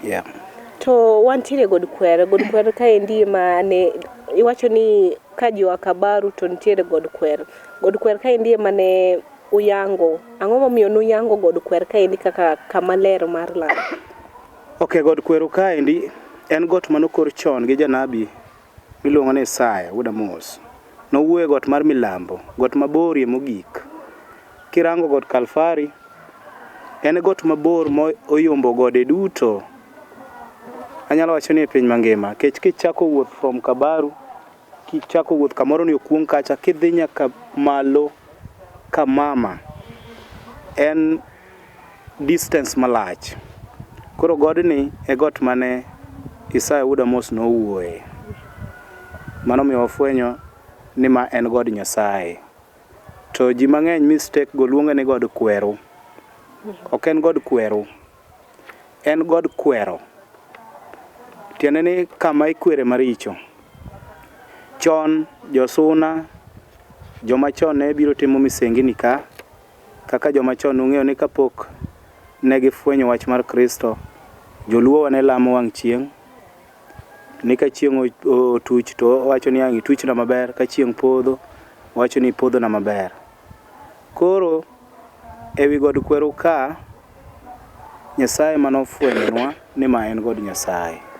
Yeah. To wantiere God Kwer kaendi mane iwacho ni ka jo Akabaru to nitiere God Kwer kaendi mane uyango. Ang'o momiyo nuyango God Kwer kaendi kaka kama ler mar lamo? Okay, God Kwer kaendi en got manokor chon gi janabi miluongo ni Isaya wuod Amos. Nowuoye got mar milambo, got maborie mogik. Kirango got Kalfari, en got mabor moyombo gode duto. Anyalo wacho ni e piny mangima, kech kichako wuoth from Kabaru, kichako wuoth kamoro ni okuong kacha, kidhi nyaka malo Kamama, en distance malach. Koro godni e got mane Isaya wuod Amos nowuoye. Mano miyo wafwenyo ni ma en God Nyasaye. To ji mang'eny mistake go luonge ni God Kwero. Ok en God Kwero. En God Kwero. Tiende ni kama ikwere maricho. Chon josuna joma chon ne biro timo misengini ka, kaka joma chon ung'eyo ni kapok ne gifwenyo wach mar Kristo, joluo ne lamo wang' chieng'. Ni ka chieng' otuch to wacho ni ang' ituchna maber, ka chieng' podho wacho ni podho na maber. Koro ewi God Kwero ka Nyasaye manofwenynwa ni ma en God Nyasaye.